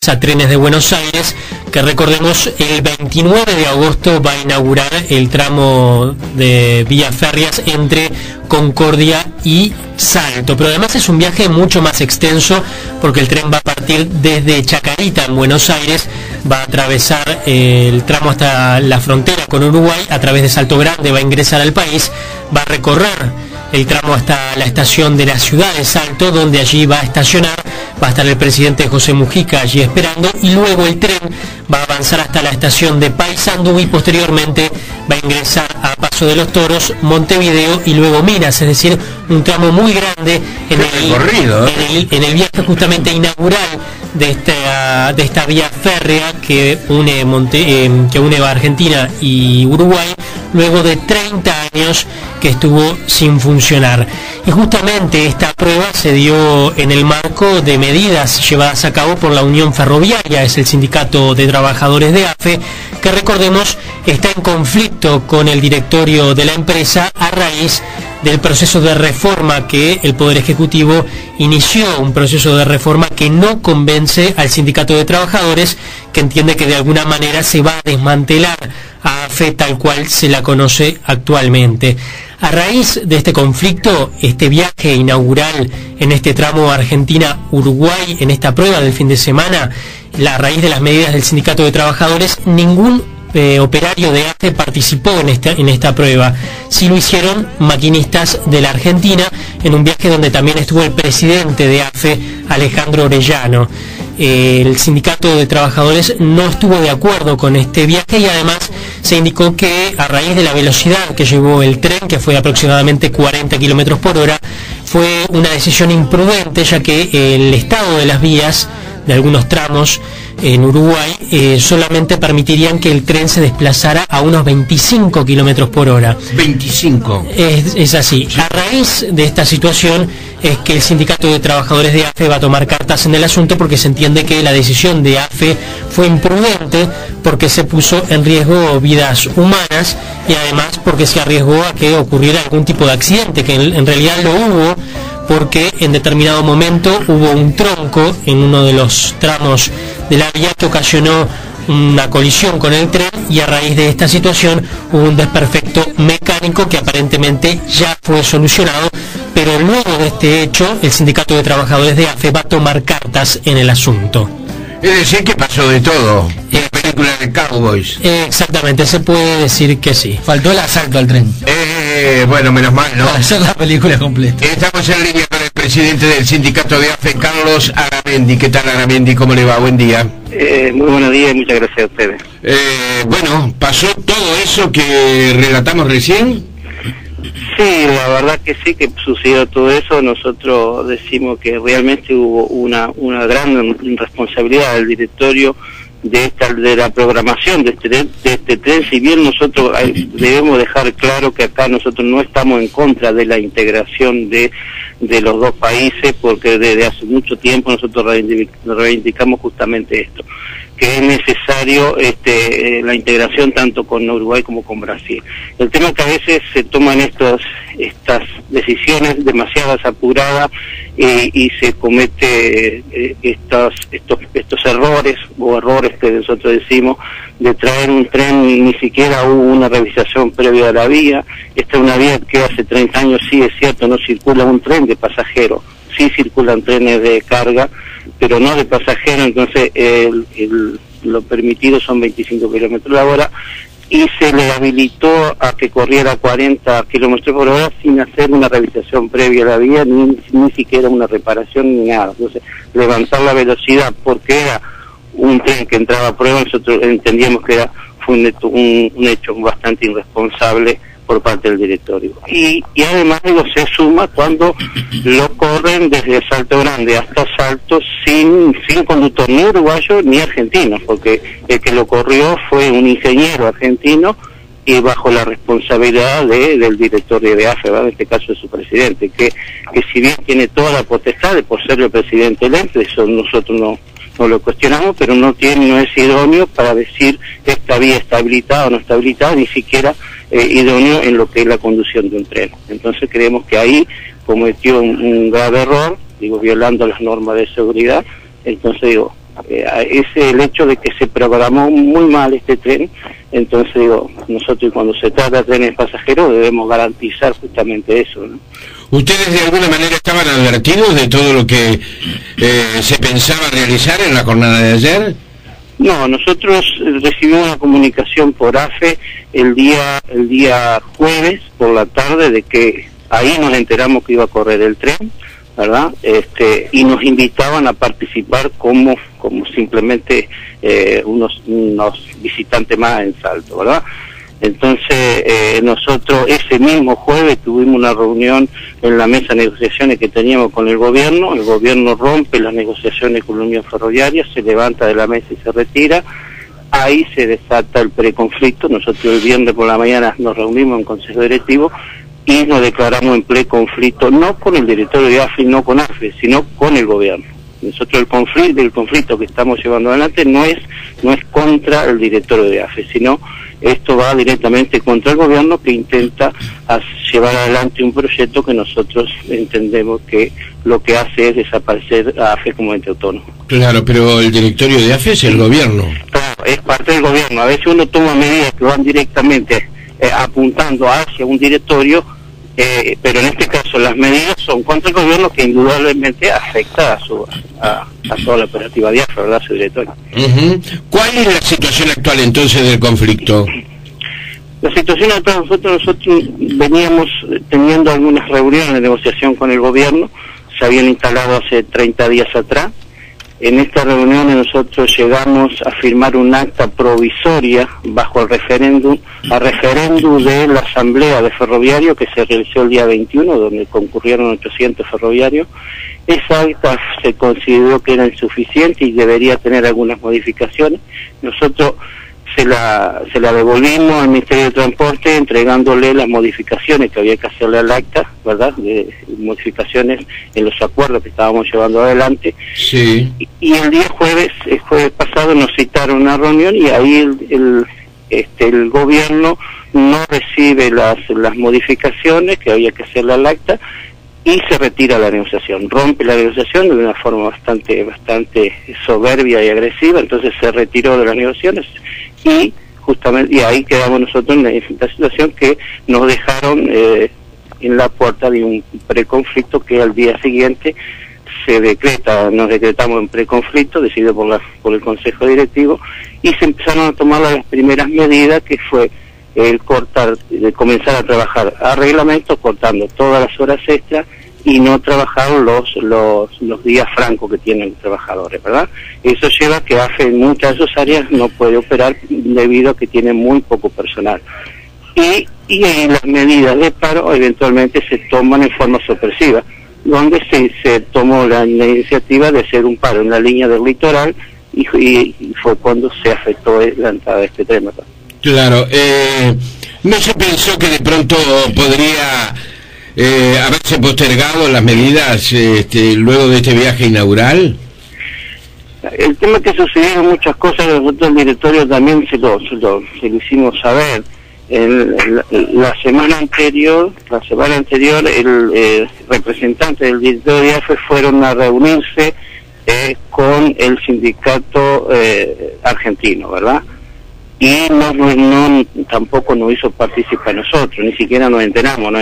a Trenes de Buenos Aires, que recordemos el 29 de agosto va a inaugurar el tramo de vías férreas entre Concordia y Salto, pero además es un viaje mucho más extenso porque el tren va a partir desde Chacarita en Buenos Aires, va a atravesar el tramo hasta la frontera con Uruguay, a través de Salto Grande va a ingresar al país, va a recorrer el tramo hasta la estación de la ciudad de Salto, donde allí va a estacionar, va a estar el presidente José Mujica allí esperando, y luego el tren va a avanzar hasta la estación de Paysandú y posteriormente va a ingresar a Paso de los Toros, Montevideo y luego Minas, es decir, un tramo muy grande en el viaje justamente inaugural de esta vía férrea que une Argentina y Uruguay, luego de 30 años que estuvo sin funcionar. Y justamente esta prueba se dio en el marco de medidas llevadas a cabo por la Unión Ferroviaria, es el sindicato de trabajadores de AFE, que recordemos está en conflicto con el directorio de la empresa a raíz del proceso de reforma que el Poder Ejecutivo inició, un proceso de reforma que no convence al sindicato de trabajadores, que entiende que de alguna manera se va a desmantelar a AFE tal cual se la conoce actualmente. A raíz de este conflicto, este viaje inaugural en este tramo Argentina-Uruguay, en esta prueba del fin de semana, a raíz de las medidas del sindicato de trabajadores, ningún operario de AFE participó en esta prueba. Sí lo hicieron maquinistas de la Argentina, en un viaje donde también estuvo el presidente de AFE, Alejandro Orellano. El sindicato de trabajadores no estuvo de acuerdo con este viaje y además se indicó que a raíz de la velocidad que llevó el tren, que fue aproximadamente 40 km por hora, fue una decisión imprudente, ya que el estado de las vías de algunos tramos en Uruguay solamente permitirían que el tren se desplazara a unos 25 km por hora. 25. Es así. A raíz de esta situación es que el sindicato de trabajadores de AFE va a tomar cartas en el asunto, porque se entiende que la decisión de AFE fue imprudente porque se puso en riesgo vidas humanas y además porque se arriesgó a que ocurriera algún tipo de accidente, que en realidad lo hubo, porque en determinado momento hubo un tronco en uno de los tramos de la vía que ocasionó una colisión con el tren, y a raíz de esta situación hubo un desperfecto mecánico que aparentemente ya fue solucionado, pero luego de este hecho el sindicato de trabajadores de AFE va a tomar cartas en el asunto. Es decir, que pasó de todo. La película de Cowboys. Exactamente, se puede decir que sí. Faltó el asalto al tren. Bueno, menos mal, ¿no? Para hacer la película completa. Estamos en línea con el presidente del sindicato de AFE, Carlos Aramendi. ¿Qué tal, Aramendi? ¿Cómo le va? Buen día. Muy buenos días y muchas gracias a ustedes. Bueno, ¿pasó todo eso que relatamos recién? Sí, la verdad que sí, que sucedió todo eso. Nosotros decimos que realmente hubo una gran responsabilidad del directorio de la programación de este tren. Si bien nosotros debemos dejar claro que acá nosotros no estamos en contra de la integración de los dos países, porque desde hace mucho tiempo nosotros reivindicamos justamente esto, que es necesario la integración tanto con Uruguay como con Brasil. El tema es que a veces se toman estas decisiones demasiadas apuradas y se comete estos errores que nosotros decimos de traer un tren. Ni siquiera hubo una revisación previa a la vía. Esta es una vía que hace 30 años, sí es cierto, no circula un tren de pasajeros, sí circulan trenes de carga, pero no de pasajeros. Entonces lo permitido son 25 kilómetros la hora, y se le habilitó a que corriera 40 kilómetros por hora sin hacer una revisación previa a la vía, ni siquiera una reparación ni nada. Entonces, levantar la velocidad porque era un tren que entraba a prueba, nosotros entendíamos que fue un hecho bastante irresponsable por parte del directorio. Y además se suma cuando lo corren desde Salto Grande hasta Salto sin conductor ni uruguayo ni argentino, porque el que lo corrió fue un ingeniero argentino y bajo la responsabilidad del directorio de AFE, en este caso de su presidente, que si bien tiene toda la potestad de por ser el presidente electo, eso nosotros no lo cuestionamos, pero no es idóneo para decir que esta vía está habilitada o no está habilitada, ni siquiera idóneo en lo que es la conducción de un tren. Entonces creemos que ahí cometió un grave error, violando las normas de seguridad. Entonces es el hecho de que se programó muy mal este tren. Entonces digo, nosotros cuando se trata de trenes pasajeros debemos garantizar justamente eso, ¿no? ¿Ustedes de alguna manera estaban advertidos de todo lo que se pensaba realizar en la jornada de ayer? No, nosotros recibimos una comunicación por AFE el día jueves por la tarde de que ahí nos enteramos que iba a correr el tren, ¿verdad? Y nos invitaban a participar como simplemente unos visitantes más en Salto, ¿verdad? Entonces nosotros ese mismo jueves tuvimos una reunión en la mesa de negociaciones que teníamos con el gobierno rompe las negociaciones con la Unión Ferroviaria, se levanta de la mesa y se retira, ahí se desata el preconflicto. Nosotros el viernes por la mañana nos reunimos en Consejo Directivo y nos declaramos en preconflicto, no con el directorio de AFE, no con AFE, sino con el gobierno. Nosotros el conflicto que estamos llevando adelante no es contra el directorio de AFE, sino esto va directamente contra el gobierno que intenta llevar adelante un proyecto que nosotros entendemos que lo que hace es desaparecer a AFE como ente autónomo. Claro, pero el directorio de AFE es el gobierno. Claro, es parte del gobierno. A veces uno toma medidas que van directamente apuntando hacia un directorio, pero en este caso las medidas son contra el gobierno, que indudablemente afecta a toda la operativa de AFE, ¿verdad?, su directorio. ¿Cuál es la situación actual entonces del conflicto? La situación actual, nosotros veníamos teniendo algunas reuniones de negociación con el gobierno, se habían instalado hace 30 días atrás. En estas reuniones nosotros llegamos a firmar un acta provisoria bajo el referéndum de la Asamblea de Ferroviarios que se realizó el día 21, donde concurrieron 800 ferroviarios. Esa acta se consideró que era insuficiente y debería tener algunas modificaciones. Nosotros se la devolvimos al Ministerio de Transporte entregándole las modificaciones que había que hacerle al acta, ¿verdad?, de modificaciones en los acuerdos que estábamos llevando adelante. Sí. Y el jueves pasado nos citaron una reunión y ahí el gobierno no recibe las modificaciones que había que hacerle al acta y se retira la negociación, rompe la negociación de una forma bastante soberbia y agresiva. Entonces se retiró de las negociaciones y justamente y ahí quedamos nosotros en la situación que nos dejaron en la puerta de un preconflicto que al día siguiente nos decretamos en preconflicto decidido por el Consejo Directivo, y se empezaron a tomar las primeras medidas, que fue el comenzar a trabajar a reglamento, cortando todas las horas extras y no trabajar los días francos que tienen los trabajadores, ¿verdad? Eso lleva a que AFE en muchas de esas áreas no puede operar debido a que tiene muy poco personal. Y las medidas de paro eventualmente se toman en forma sorpresiva, donde se tomó la iniciativa de hacer un paro en la línea del litoral y fue cuando se afectó la entrada de este tema. Claro, ¿no se pensó que de pronto podría haberse postergado las medidas luego de este viaje inaugural? El tema es que sucedieron muchas cosas, nosotros el directorio también se lo hicimos saber. La semana anterior el representante del directorio de AFE fueron a reunirse con el sindicato argentino, ¿verdad? Y tampoco nos hizo participar nosotros, ni siquiera nos enteramos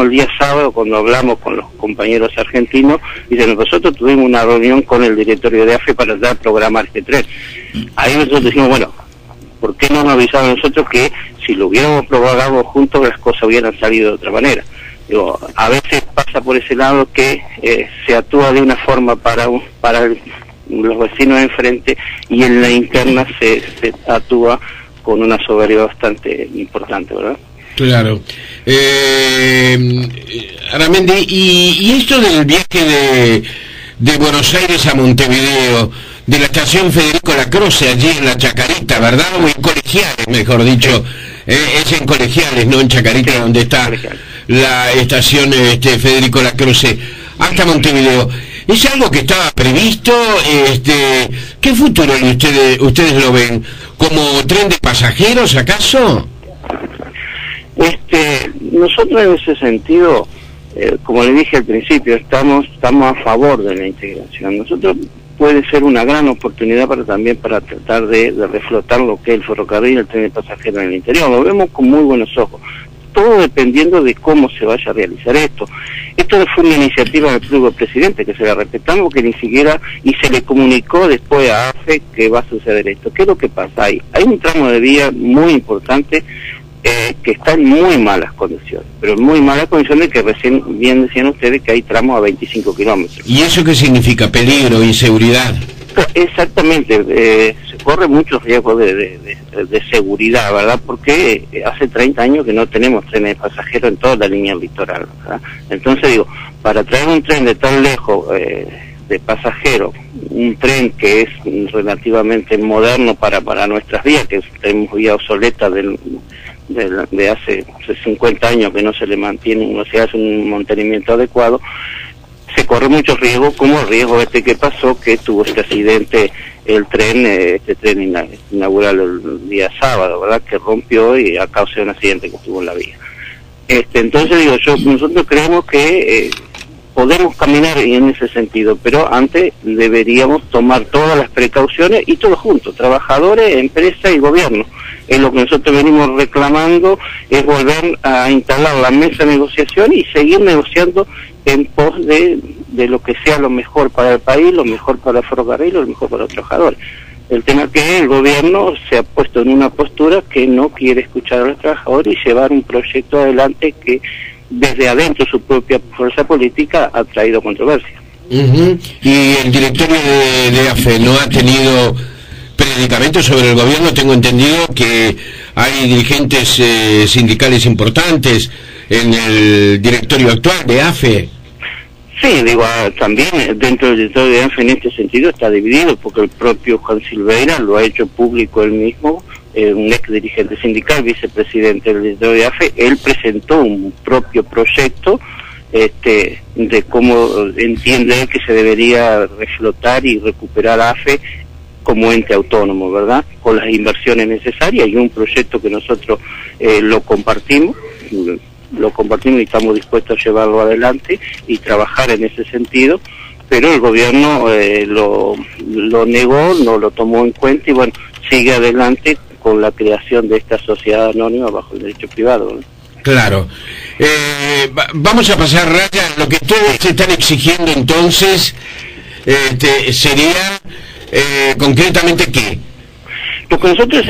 el día sábado cuando hablamos con los compañeros argentinos, y nosotros tuvimos una reunión con el directorio de AFE para programar este tren. Ahí nosotros dijimos, bueno, ¿por qué no nos avisaron nosotros que si lo hubiéramos programado juntos las cosas hubieran salido de otra manera? Digo, a veces pasa por ese lado que se actúa de una forma para los vecinos de enfrente, y en la interna se actúa con una soberbia bastante importante, ¿verdad? Claro. Aramendi, y esto del viaje de Buenos Aires a Montevideo, de la estación Federico Lacroce, allí en la Chacarita, ¿verdad? O en Colegiales, mejor dicho. Es en Colegiales, no en Chacarita, sí, donde está la estación Federico Lacroce, hasta Montevideo. ¿Es algo que estaba previsto? ¿Qué futuro ustedes lo ven? ¿Como tren de pasajeros, acaso? Nosotros en ese sentido, como le dije al principio, estamos a favor de la integración. Nosotros puede ser una gran oportunidad también para tratar de reflotar lo que es el ferrocarril y el tren de pasajeros en el interior. Lo vemos con muy buenos ojos, todo dependiendo de cómo se vaya a realizar esto. Esto fue una iniciativa del propio presidente, que se la respetamos, porque ni siquiera, y se le comunicó después a AFE que va a suceder esto. ¿Qué es lo que pasa? Hay un tramo de vía muy importante que está en muy malas condiciones, pero en muy malas condiciones, que recién bien decían ustedes que hay tramos a 25 kilómetros. ¿Y eso qué significa? ¿Peligro, inseguridad? Exactamente, se corre muchos riesgos de seguridad, ¿verdad? Porque hace 30 años que no tenemos trenes de pasajeros en toda la línea litoral, ¿verdad? Entonces digo, para traer un tren de tan lejos de pasajeros, un tren que es relativamente moderno para nuestras vías, que tenemos vías obsoletas de hace 50 años que no se le mantiene, no se hace un mantenimiento adecuado, se corre muchos riesgos, como el riesgo que pasó, que tuvo este accidente, este tren inaugural el día sábado, ¿verdad?, que rompió y a causa de un accidente que tuvo en la vía. Entonces digo, nosotros creemos que podemos caminar en ese sentido, pero antes deberíamos tomar todas las precauciones y todos juntos, trabajadores, empresa y gobierno. Es lo que nosotros venimos reclamando, es volver a instalar la mesa de negociación y seguir negociando en pos de lo que sea lo mejor para el país, lo mejor para el ferrocarril, lo mejor para los trabajadores. El tema es que el gobierno se ha puesto en una postura que no quiere escuchar a los trabajadores y llevar un proyecto adelante que desde adentro su propia fuerza política ha traído controversia. Y el directorio de AFE no ha tenido predicamentos sobre el gobierno. Tengo entendido que hay dirigentes sindicales importantes en el directorio actual de AFE. Sí, digo, también dentro del directorio de AFE en este sentido está dividido, porque el propio Juan Silveira lo ha hecho público él mismo, un ex dirigente sindical, vicepresidente del directorio de AFE. Él presentó un propio proyecto de cómo entiende que se debería reflotar y recuperar AFE como ente autónomo, ¿verdad?, con las inversiones necesarias, y un proyecto que nosotros lo compartimos y estamos dispuestos a llevarlo adelante y trabajar en ese sentido, pero el gobierno lo negó, no lo tomó en cuenta y bueno, sigue adelante con la creación de esta sociedad anónima bajo el derecho privado, ¿no? Claro. Vamos a pasar raya. Lo que ustedes están exigiendo entonces sería concretamente ¿qué? Lo que nosotros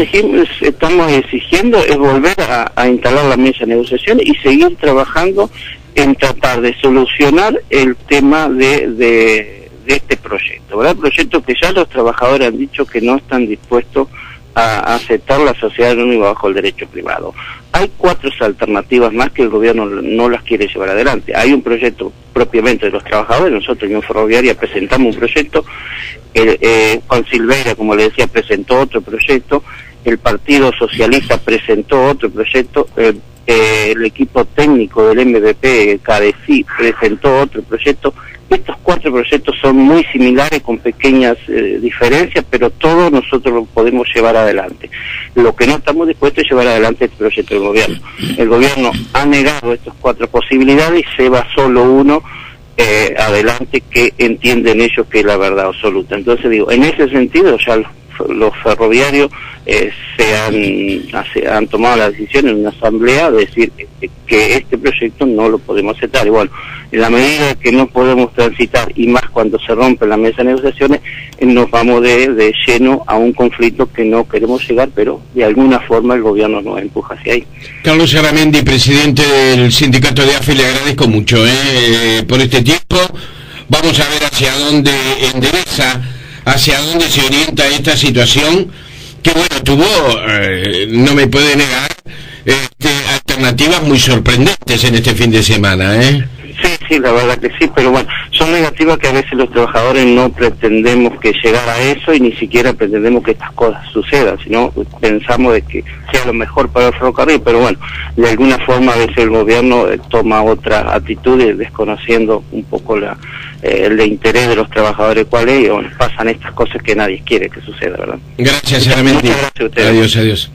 estamos exigiendo es volver a instalar la mesa de negociación y seguir trabajando en tratar de solucionar el tema de este proyecto, ¿verdad? Proyecto que ya los trabajadores han dicho que no están dispuestos a aceptar la sociedad anónima bajo el derecho privado. Hay 4 alternativas más que el gobierno no las quiere llevar adelante. Hay un proyecto propiamente de los trabajadores, nosotros en Ferroviaria presentamos un proyecto, Juan Silveira, como le decía, presentó otro proyecto, el Partido Socialista presentó otro proyecto, el equipo técnico del MVP, CADECI, presentó otro proyecto. Estos 4 proyectos son muy similares, con pequeñas diferencias, pero todos nosotros lo podemos llevar adelante. Lo que no estamos dispuestos es llevar adelante el proyecto del gobierno. El gobierno ha negado estas 4 posibilidades y se va solo uno adelante, que entienden ellos que es la verdad absoluta. Entonces digo, en ese sentido ya los ferroviarios se han tomado la decisión en una asamblea de decir que este proyecto no lo podemos aceptar. Y bueno, en la medida que no podemos transitar, y más cuando se rompe la mesa de negociaciones, nos vamos de lleno a un conflicto que no queremos llegar, pero de alguna forma el gobierno nos empuja hacia ahí. Carlos Aramendi, presidente del sindicato de AFE, le agradezco mucho por este tiempo. Vamos a ver hacia dónde endereza, hacia dónde se orienta esta situación, que bueno, tuvo, no me puede negar, alternativas muy sorprendentes en este fin de semana, Sí, la verdad que sí, pero bueno, son negativas que a veces los trabajadores no pretendemos que llegar a eso y ni siquiera pretendemos que estas cosas sucedan, sino pensamos de que sea lo mejor para el ferrocarril, pero bueno, de alguna forma a veces el gobierno toma otras actitudes, desconociendo un poco el interés de los trabajadores cuál es, y bueno, pasan estas cosas que nadie quiere que suceda, ¿verdad? Gracias, Aramendi. Muchas gracias a ustedes. Adiós, adiós.